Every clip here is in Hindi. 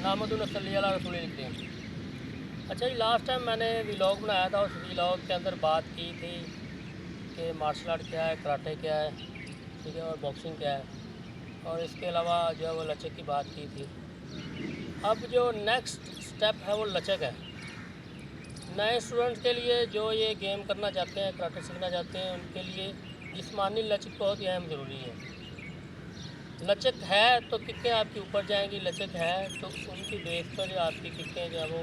नामुद्दीन सल्ली अला रसूल लिखते हैं। अच्छा जी, लास्ट टाइम मैंने व्लॉग बनाया था, उस व्लॉग के अंदर बात की थी कि मार्शल आर्ट क्या है, कराटे क्या है, ठीक है, और बॉक्सिंग क्या है, और इसके अलावा जो है वो लचक की बात की थी। अब जो नेक्स्ट स्टेप है वो लचक है। नए स्टूडेंट्स के लिए जो ये गेम करना चाहते हैं, कराटे सीखना चाहते हैं, उनके लिए जिस्मानी लचक बहुत ही अहम ज़रूरी है। लचक है तो किकें आपकी ऊपर जाएंगी, लचक है तो उनकी बेस पर ही आपकी किकें जो है वो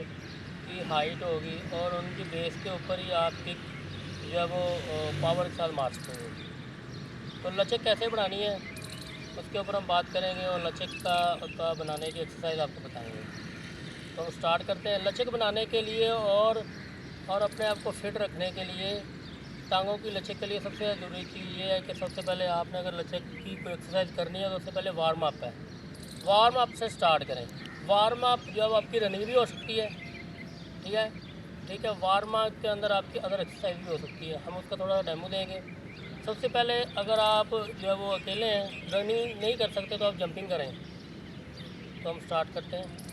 की हाइट होगी और उनकी बेस के ऊपर ही आपकी जो है वो पावर के साथ मार सकेंगे। तो लचक कैसे बढ़ानी है उसके ऊपर हम बात करेंगे और लचक का बनाने की एक्सरसाइज आपको बताएंगे। तो स्टार्ट करते हैं। लचक बनाने के लिए और अपने आप को फिट रखने के लिए टांगों की लचक के लिए सबसे ज़रूरी चीज़ ये है कि सबसे पहले आपने अगर लचक की कोई एक्सरसाइज करनी है तो उससे पहले वार्म अप है। वार्म अप से स्टार्ट करें। वार्म अप जो है आपकी रनिंग भी हो सकती है, ठीक है, ठीक है। वार्म अप के अंदर आपकी अदर एक्सरसाइज भी हो सकती है, हम उसका थोड़ा डेमो देंगे। सबसे पहले अगर आप जो है वो अकेले हैं, रनिंग नहीं कर सकते तो आप जंपिंग करें। तो हम स्टार्ट करते हैं।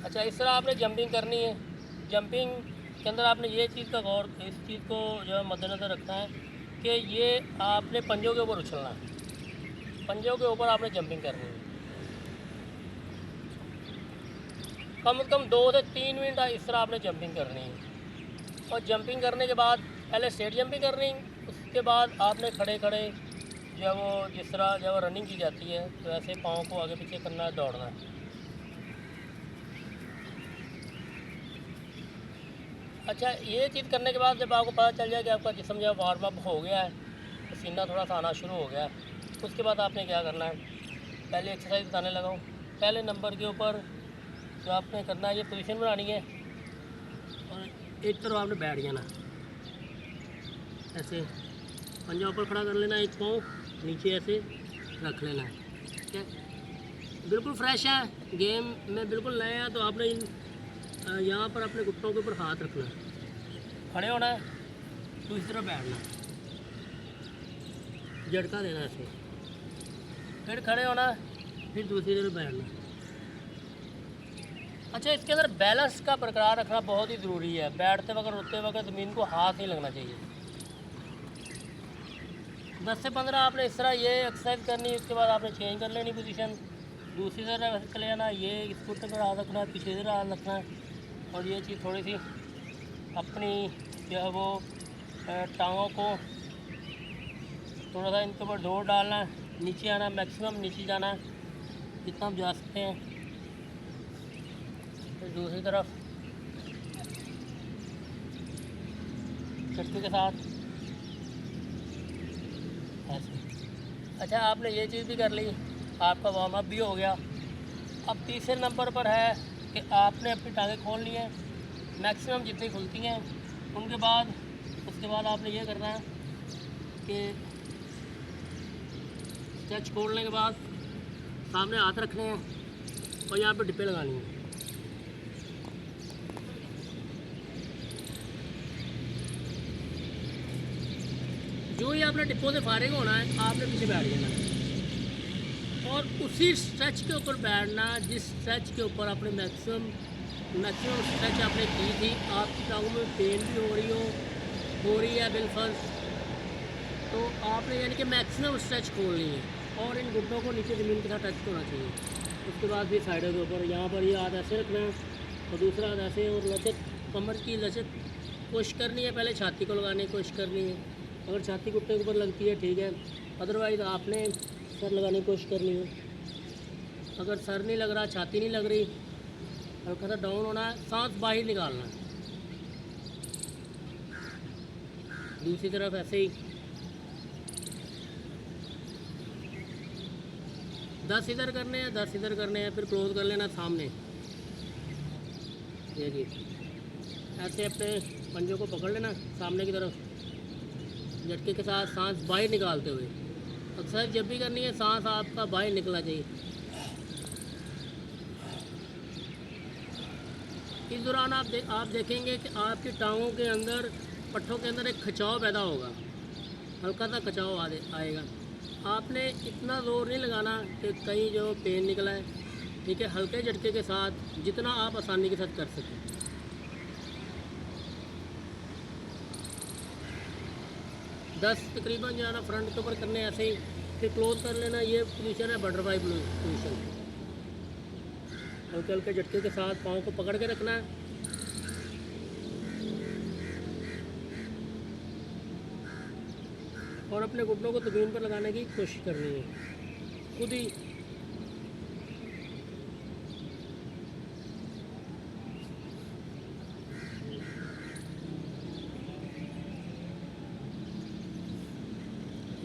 अच्छा, इस तरह आपने जंपिंग करनी है। जंपिंग के अंदर आपने ये चीज़ का गौर, इस चीज़ को जो है मद्देनज़र रखना है कि ये आपने पंजों के ऊपर उछलना है। पंजों के ऊपर आपने जंपिंग करनी है। कम से कम 2 से 3 मिनट इस तरह आपने जंपिंग करनी है। और जंपिंग करने के बाद पहले स्ट्रेट जंपिंग करनी, उसके बाद आपने खड़े खड़े जो है वो जिस तरह जो है रनिंग की जाती है तो ऐसे पाँव को आगे पीछे करना है, दौड़ना है। अच्छा, ये चीज़ करने के बाद जब आपको पता चल जाए कि आपका जिस्म जो है वार्म अप हो गया है, पसीना थोड़ा सा आना शुरू हो गया है, उसके बाद आपने क्या करना है, पहले एक्सरसाइज बताने लगा हूँ। पहले नंबर के ऊपर जो आपने करना है, ये पोजीशन बनानी है और एक तरफ आपने बैठ जाना, ऐसे पंजा ऊपर खड़ा कर लेना, एक पाँव नीचे ऐसे रख लेना है, ठीक है। बिल्कुल फ्रेश है, गेम में बिल्कुल नए हैं तो आपने यहाँ पर अपने घुटनों के ऊपर हाथ रखना है, खड़े होना है, दूसरी तरफ बैठना, झटका देना ऐसे, फिर खड़े होना, फिर दूसरी तरफ बैठना। अच्छा, इसके अंदर बैलेंस का बरकरार रखना बहुत ही ज़रूरी है। बैठते वक्त, रोते वक्त ज़मीन को हाथ नहीं लगना चाहिए। 10 से 15 आपने इस तरह ये एक्सरसाइज करनी है। उसके बाद आपने चेंज कर लेनी पोजीशन, दूसरी तरफ चले जाना, ये इस घुटने पर हाथ रखना है, पीछे तरह हाथ रखना है और ये चीज़ थोड़ी सी अपनी जो है वो टांगों को थोड़ा सा इनके ऊपर जोर डालना है, नीचे आना, मैक्सिमम नीचे जाना है जितना हम जा सकते हैं। फिर दूसरी तरफ झटके के साथ ऐसे। अच्छा, आपने ये चीज़ भी कर ली, आपका वार्म अप भी हो गया। अब तीसरे नंबर पर है कि आपने अपनी टांगें खोलनी है, मैक्सिमम जितनी खुलती हैं। उसके बाद आपने ये करना है कि स्ट्रेच खोलने के बाद सामने हाथ रखने हैं और यहाँ पे डिब्बे लगानी है। जो ही आपने डिब्बों से फारिग होना है, आपने पीछे बैठ जाना है और उसी स्ट्रेच के ऊपर बैठना जिस स्ट्रेच के ऊपर आपने मैक्सिमम स्ट्रेच आपने की थी। आपकी टांगों में पेन भी हो रही है बिल्कुल, तो आपने यानी कि मैक्सिमम स्ट्रेच खोलनी है और इन घुटनों को नीचे ज़मीन के साथ टच होना चाहिए। उसके बाद फिर साइडों के ऊपर यहाँ पर ये हाथ ऐसे रखना है और दूसरा हाथ ऐसे, और लचक, कमर की लचक कोशिश करनी है, पहले छाती को लगाने की कोशिश करनी है। अगर छाती घुटने के ऊपर लगती है ठीक है, अदरवाइज़ आपने सर लगाने की कोशिश करनी है। अगर सर नहीं लग रहा, छाती नहीं लग रही, हल्का सा डाउन होना है, सांस बाहर निकालना है। दूसरी तरफ ऐसे ही 10 इधर करने हैं, 10 इधर करने हैं, फिर क्लोज कर लेना सामने। ये जी ऐसे अपने पंजों को पकड़ लेना सामने की तरफ, झटके के साथ सांस बाहर निकालते हुए। अक्सर जब भी करनी है सांस आपका बाहर निकलना चाहिए। इस दौरान आप देखेंगे कि आपकी टांगों के अंदर, पट्ठों के अंदर एक खिंचाव पैदा होगा, हल्का सा खिंचाव आएगा। आपने इतना ज़ोर नहीं लगाना कि कहीं जो पेन निकला है, ठीक है। हल्के झटके के साथ जितना आप आसानी के साथ कर सकें। 10 तकरीबन जो है ना फ्रंट के ऊपर करने ऐसे ही, फिर क्लोज कर लेना। ये पोजीशन है बटरफ्लाई पोजीशन। हल्के हल्के झटके के साथ पाँव को पकड़ के रखना है। और अपने घुटनों को ज़मीन पर लगाने की कोशिश करनी है खुद ही।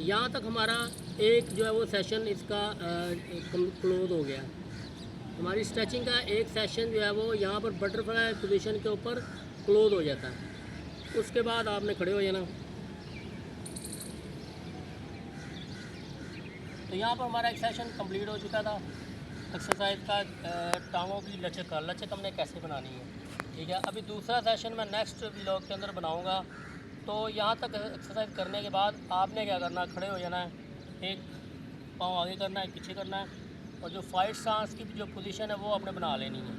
यहाँ तक हमारा एक जो है वो सेशन इसका क्लोज हो गया। हमारी स्ट्रेचिंग का एक सेशन जो है वो यहाँ पर बटरफ्लाई पोजीशन के ऊपर क्लोज हो जाता है। उसके बाद आपने खड़े हो जाना। तो यहाँ पर हमारा एक सेशन कंप्लीट हो चुका था एक्सरसाइज का, टांगों की लचक हमने कैसे बनानी है, ठीक है। अभी दूसरा सेशन मैं नेक्स्ट व्लॉग के अंदर बनाऊँगा। तो यहाँ तक एक्सरसाइज करने के बाद आपने क्या करना है, खड़े हो जाना है। एक पाँव आगे करना है, एक पीछे करना है, और जो फाइट सांस की जो पोजीशन है वो आपने बना लेनी है।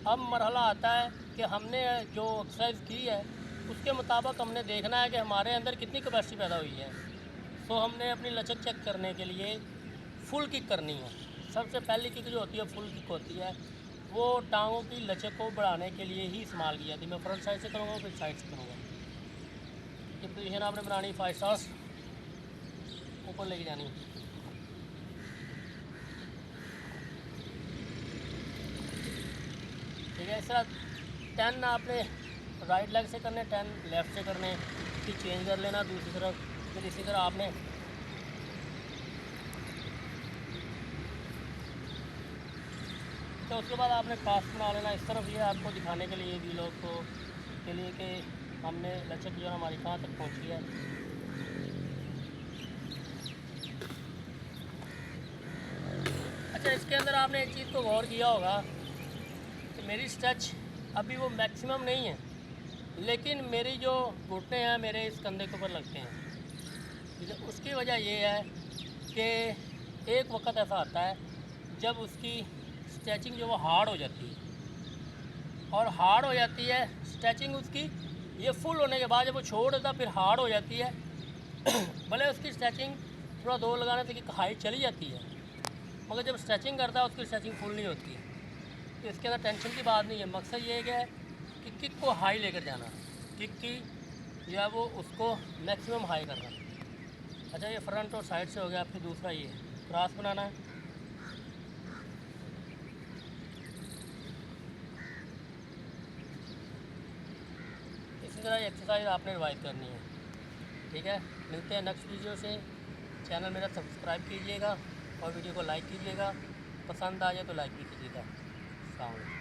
अब मरहला आता है कि हमने जो एक्सरसाइज की है उसके मुताबिक हमने देखना है कि हमारे अंदर कितनी कैपेसिटी पैदा हुई है। तो हमने अपनी लचक चेक करने के लिए फुल किक करनी है। सबसे पहली किक जो होती है फुल किक होती है, वो टांगों की लचक को बढ़ाने के लिए ही इस्तेमाल की जाती है। मैं फ्रंट साइड से करूँगा, फिर साइड से करूँगा। ये पोजीशन आपने बनानी, 5 स्टार्स ऊपर लेके जानी। ठीक है। इस तरह 10 आपने राइट लेग से करने, 10 लेफ़्ट से करने, फिर चेंज कर लेना दूसरी तरफ। फिर इसी तरह आपने तो उसके बाद आपने पास बना लेना इस तरफ। ये आपको दिखाने के लिए व्लॉग को के लिए कि हमने लचक जो है हमारी कहाँ तक पहुँची है। अच्छा, इसके अंदर आपने एक चीज़ को गौर किया होगा कि मेरी स्ट्रेच अभी वो मैक्सिमम नहीं है, लेकिन मेरी जो घुटने हैं मेरे इस कंधे के ऊपर लगते हैं। ठीक है। उसकी वजह ये है कि एक वक्त ऐसा आता है जब उसकी स्ट्रेचिंग जो वो हार्ड हो जाती है, और हार्ड हो जाती है स्ट्रेचिंग उसकी। ये फुल होने के बाद जब वो छोड़ देता फिर हार्ड हो जाती है। भले उसकी स्ट्रेचिंग थोड़ा दो लगाने से कि हाइट चली जाती है, मगर जब स्ट्रेचिंग करता है उसकी स्ट्रेचिंग फुल नहीं होती है। तो इसके अंदर टेंशन की बात नहीं है। मकसद ये है कि किक को हाई लेकर जाना, किक की जो है वो उसको मैक्सिमम हाई करना। अच्छा, ये फ्रंट और साइड से हो गया। फिर दूसरा ये क्रॉस बनाना है। इसी तरह एक्सरसाइज आपने रिवाइज करनी है। ठीक है। मिलते हैं नेक्स्ट वीडियो से। चैनल मेरा सब्सक्राइब कीजिएगा और वीडियो को लाइक कीजिएगा। पसंद आ जाए तो लाइक भी कीजिएगा। अस्सलाम वालेकुम।